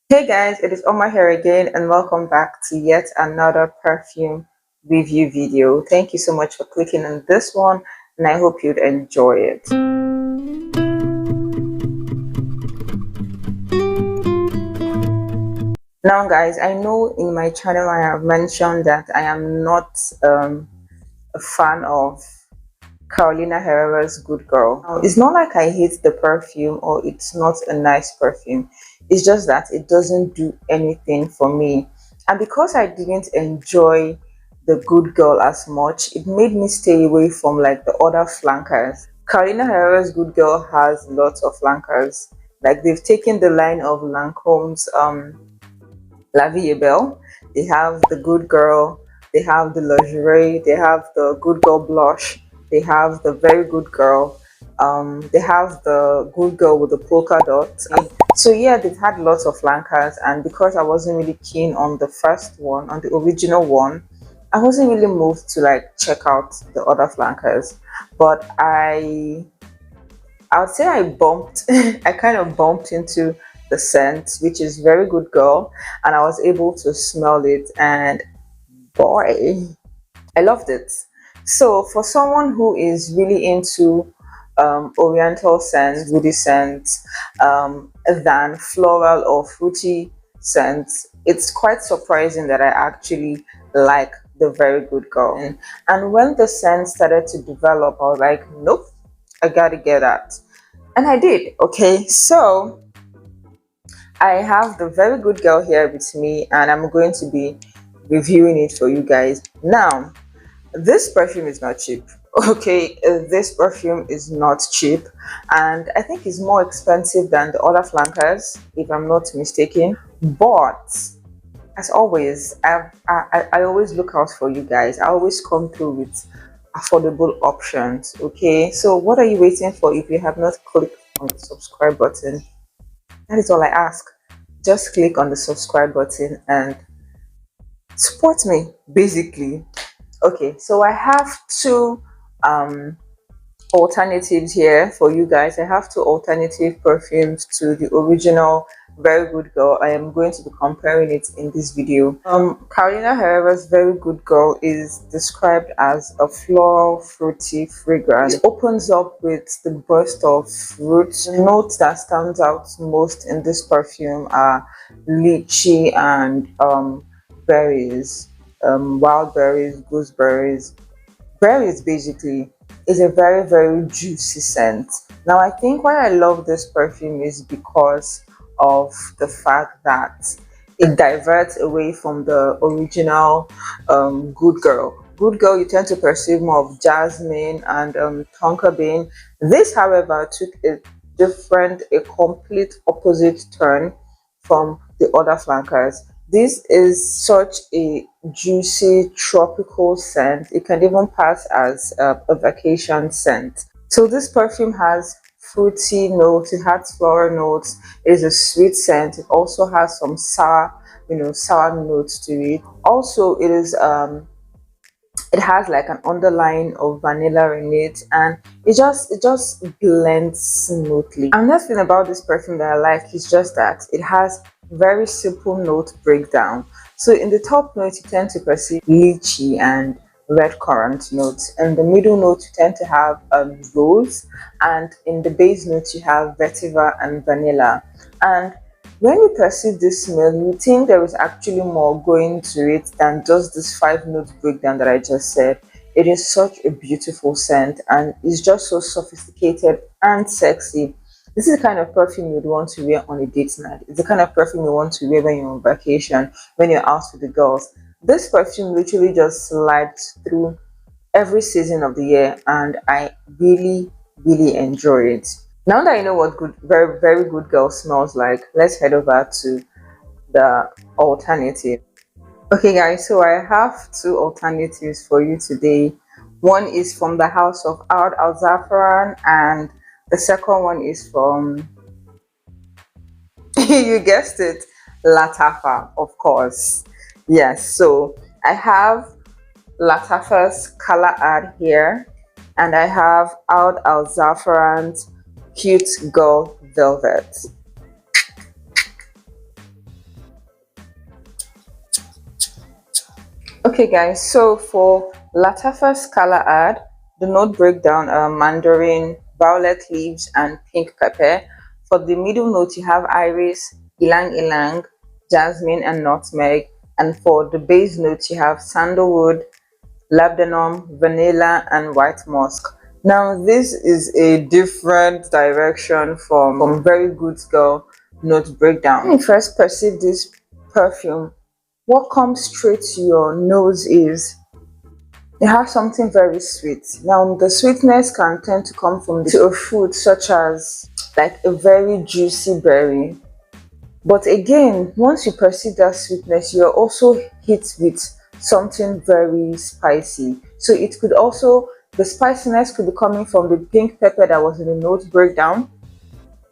Hey guys, it is Omar here again, and welcome back to yet another perfume review video. Thank you so much for clicking on this one, and I hope you'd enjoy it. Now, guys, I know in my channel I have mentioned that I am not a fan of Carolina Herrera's Good Girl. Now, it's not like I hate the perfume or it's not a nice perfume. It's just that it doesn't do anything for me. And because I didn't enjoy the Good Girl as much, it made me stay away from like the other flankers. Carolina Herrera's Good Girl has lots of flankers. Like they've taken the line of Lancome's La Vie est Belle. They have the Good Girl, they have the Lingerie, they have the Good Girl Blush, they have the Very Good Girl, they have the Good Girl with the polka dots. So yeah, they've had lots of flankers, and because I wasn't really keen on the first one, on the original one, I wasn't really moved to like check out the other flankers. But I would say I bumped, I kind of bumped into the scent, which is Very Good Girl, and I was able to smell it, and boy, I loved it. So for someone who is really into oriental scents, woody scents, than floral or fruity scents, it's quite surprising that I actually like the Very Good Girl. And when the scent started to develop, I was like, nope, I gotta get that. And I did. Okay, so I have the Very Good Girl here with me, and I'm going to be reviewing it for you guys. Now, this perfume is not cheap. Okay, this perfume is not cheap, and I think it's more expensive than the other flankers, if I'm not mistaken. But as always, I always look out for you guys. I always come through with affordable options. Okay, so what are you waiting for? If you have not clicked on the subscribe button, that is all I ask. Just click on the subscribe button and support me, basically. Okay, so I have two um alternatives here for you guys. I have two alternative perfumes to the original Very Good Girl. I am going to be comparing it in this video. Carolina Herrera's Very Good Girl is described as a floral fruity fragrance. It opens up with the burst of fruit. The notes that stands out most in this perfume are lychee and berries, wild berries, gooseberries, berries basically. Is a very juicy scent. Now I think why I love this perfume is because of the fact that it diverts away from the original Good Girl. Good Girl, you tend to perceive more of jasmine and tonka bean. This, however, took a complete opposite turn from the other flankers. This is such a juicy tropical scent. It can even pass as a vacation scent. So this perfume has fruity notes, it has floral notes, it is a sweet scent. It also has some sour, sour notes to it. Also, it has like an underline of vanilla in it, and it just blends smoothly. Another thing about this perfume that I like is just that it has very simple note breakdown. So in the top note you tend to perceive lychee and red currant notes. In the middle note you tend to have rose, and in the base note you have vetiver and vanilla. And when you perceive this smell, you think there is actually more going to it than just this 5 note breakdown that I just said. It is such a beautiful scent, and it's just so sophisticated and sexy. This is the kind of perfume you'd want to wear on a date night. It's the kind of perfume you want to wear when you're on vacation, when you're out with the girls. This perfume literally just slides through every season of the year, and I really enjoy it. Now that I know what very good girl smells like, let's head over to the alternative. Okay guys, so I have two alternatives for you today. One is from the house of Oud Al Zafran, and the second one is from you guessed it, Latafa, of course. Yes, so I have Latafa's color ad here, and I have Oud Al Zafran's Cute Girl Velvet. Okay guys, so for Latafa's color add, the note breakdown are mandarin, violet leaves, and pink pepper. For the middle note, you have iris, ilang ilang, jasmine, and nutmeg. And for the base note, you have sandalwood, labdanum, vanilla, and white musk. Now, this is a different direction from Very Good Girl note breakdown. When you first perceive this perfume, what comes straight to your nose is it has something very sweet. Now, the sweetness can tend to come from a fruit such as like a very juicy berry. But again, once you perceive that sweetness, you're also hit with something very spicy. So it could also, the spiciness could be coming from the pink pepper that was in the note breakdown.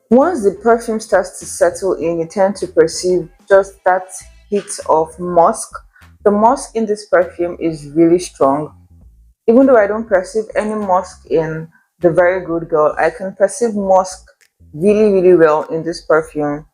Once the perfume starts to settle in, you tend to perceive just that hit of musk. The musk in this perfume is really strong. Even though I don't perceive any musk in the Very Good Girl, I can perceive musk really, really well in this perfume.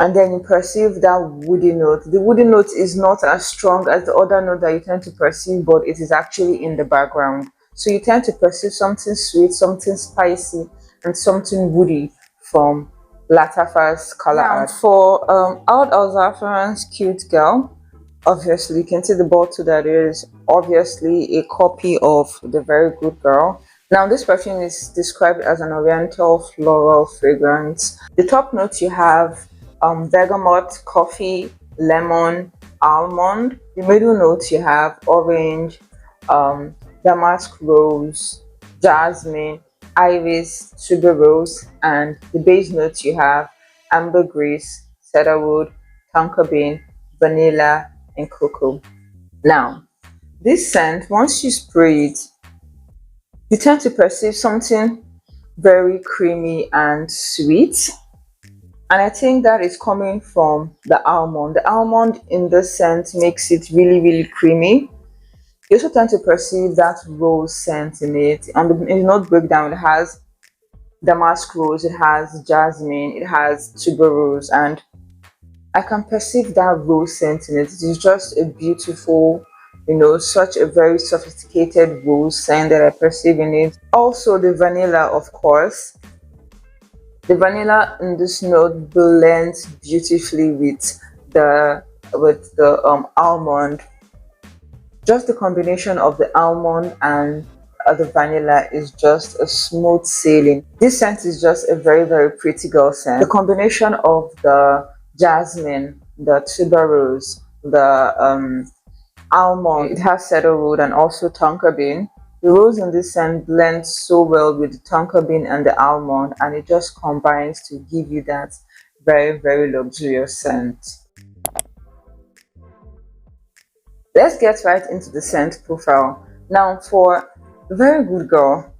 And then you perceive that woody note. The woody note is not as strong as the other note that you tend to perceive, but it is actually in the background. So you tend to perceive something sweet, something spicy, and something woody from Latafa's color. Now, for Oud Al-Zafran's Cute Girl, obviously you can see the bottle that is obviously a copy of the Very Good Girl. Now, this perfume is described as an oriental floral fragrance. The top notes you have bergamot, coffee, lemon, almond. The middle notes you have orange, damask rose, jasmine, iris, tuberose, and the base notes you have ambergris, cedarwood, tonka bean, vanilla, and cocoa. Now, this scent, once you spray it, you tend to perceive something very creamy and sweet. And I think that is coming from the almond. The almond in this scent makes it really, really creamy. You also tend to perceive that rose scent in it. On the note breakdown, it has damask rose, it has jasmine, it has tuberose, and I can perceive that rose scent in it. It is just a beautiful, such a very sophisticated rose scent that I perceive in it. Also, the vanilla, of course. The vanilla in this note blends beautifully with the almond. Just the combination of the almond and the vanilla is just a smooth sailing. This scent is just a very, very pretty girl scent. The combination of the jasmine, the tuberose, the almond, it has cedarwood and also tonka bean. The rose in this scent blends so well with the tonka bean and the almond, and it just combines to give you that very, very luxurious scent. Let's get right into the scent profile. Now, for Very Good Girl,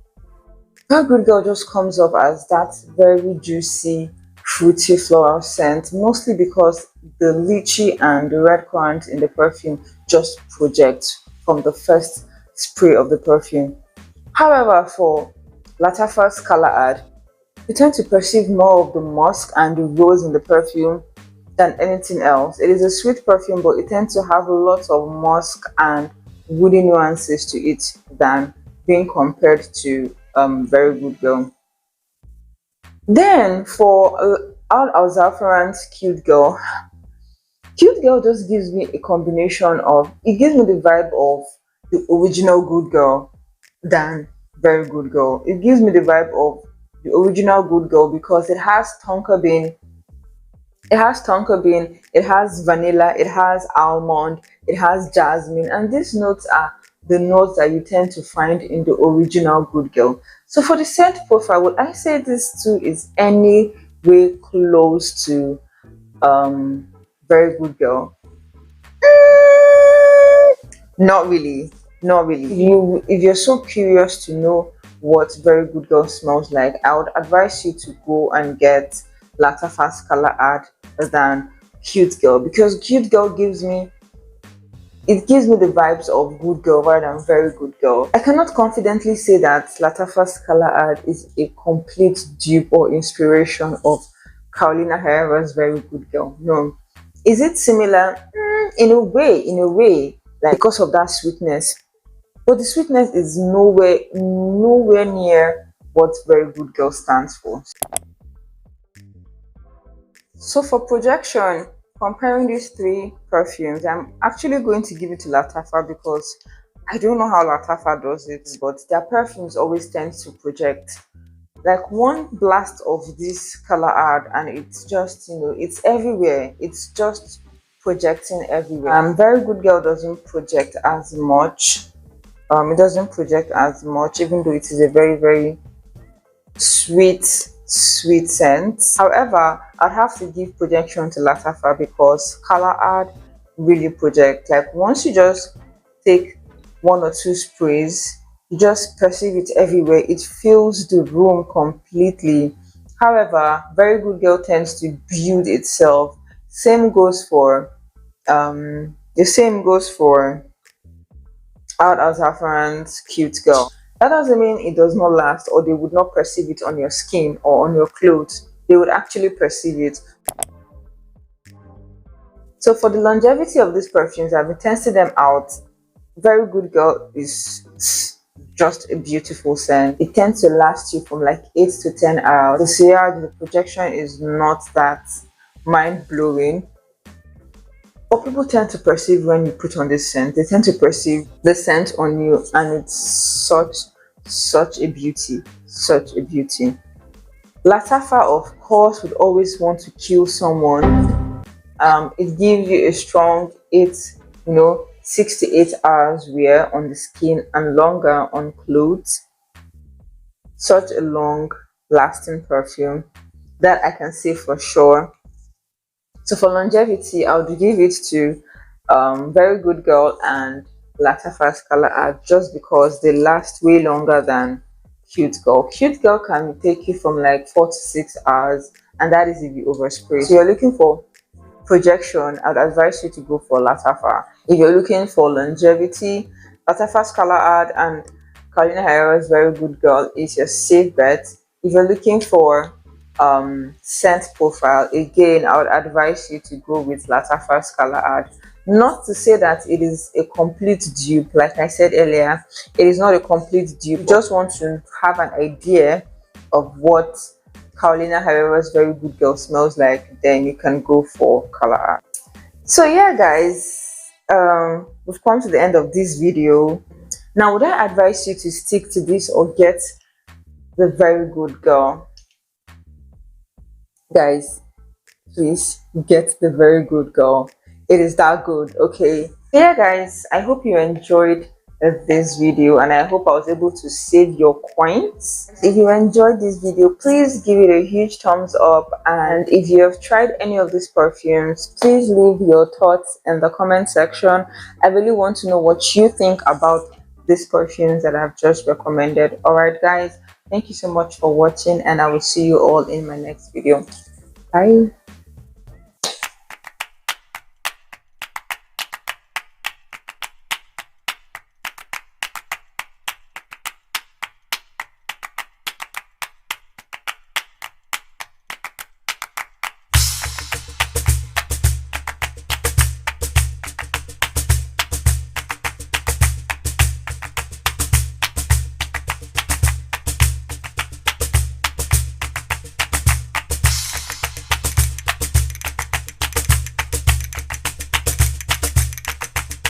Very Good Girl just comes off as that very juicy, fruity floral scent, mostly because the lychee and the red currant in the perfume just project from the first spray of the perfume. However, for Latafa's color add, you tend to perceive more of the musk and the rose in the perfume than anything else. It is a sweet perfume, but it tends to have lots of musk and woody nuances to it than being compared to Very Good Girl. Then for Al Al-Zafran's Cute Girl, Cute Girl just gives me a combination of, it gives me the vibe of the original Good Girl than Very Good Girl. It gives me the vibe of the original Good Girl because it has tonka bean, it has vanilla, it has almond, it has jasmine, and these notes are the notes that you tend to find in the original Good Girl. So for the scent profile, would I say this too is any way close to Very Good Girl? Not really, not really. If you're so curious to know what Very Good Girl smells like, I would advise you to go and get Latafa's color add than Cute Girl, because Cute Girl gives me the vibes of Good Girl rather than Very Good Girl. I cannot confidently say that Latafa's color add is a complete dupe or inspiration of Carolina Herrera's Very Good Girl. No. Is it similar? In a way, like because of that sweetness. But the sweetness is nowhere near what Very Good Girl stands for. So for projection, comparing these three perfumes, I'm actually going to give it to Latafa because I don't know how Latafa does it, but their perfumes always tend to project. Like one blast of this color ad and it's just, it's everywhere. It's just projecting everywhere. Very Good Girl doesn't project as much. It doesn't project as much, even though it is a very sweet scent. However, I'd have to give projection to Latafa because color ad really project. Like once you just take one or two sprays, you just perceive it everywhere. It fills the room completely. However, Very Good Girl tends to build itself. Same goes for the same goes for Out as Saffron's Cute Girl. That doesn't mean it does not last or they would not perceive it on your skin or on your clothes. They would actually perceive it. So for the longevity of these perfumes, I've been testing them out. Very Good Girl is just a beautiful scent. It tends to last you from like 8 to 10 hours. The CR, the projection is not that mind-blowing. What people tend to perceive when you put on this scent, they tend to perceive the scent on you, and it's such a beauty, such a beauty. Latafa, of course, would always want to kill someone. It gives you a strong 6 to 8 hours wear on the skin and longer on clothes. Such a long lasting perfume that I can say for sure. So for longevity, I would give it to Very Good Girl and Latafa's Color Art just because they last way longer than Cute Girl. Cute Girl can take you from like 4 to 6 hours, and that is if you overspray. So you're looking for projection, I'd advise you to go for Latafa. If you're looking for longevity, Latafa's Color Art and Herrera's Very Good Girl is your safe bet. If you're looking for scent profile, again I would advise you to go with Latafa's Color Art. Not to say that it is a complete dupe, like I said earlier, it is not a complete dupe. You just want to have an idea of what Carolina Herrera's Very Good Girl smells like, then you can go for Color Art. So yeah guys, we've come to the end of this video. Now would I advise you to stick to this or get the Very Good Girl? Guys, please get the Very Good Girl. It is that good. Okay, yeah guys, I hope you enjoyed this video and I hope I was able to save your coins. If you enjoyed this video, please give it a huge thumbs up, and if you have tried any of these perfumes, please leave your thoughts in the comment section. I really want to know what you think about these perfumes that I've just recommended. All right guys, thank you so much for watching and I will see you all in my next video. Bye.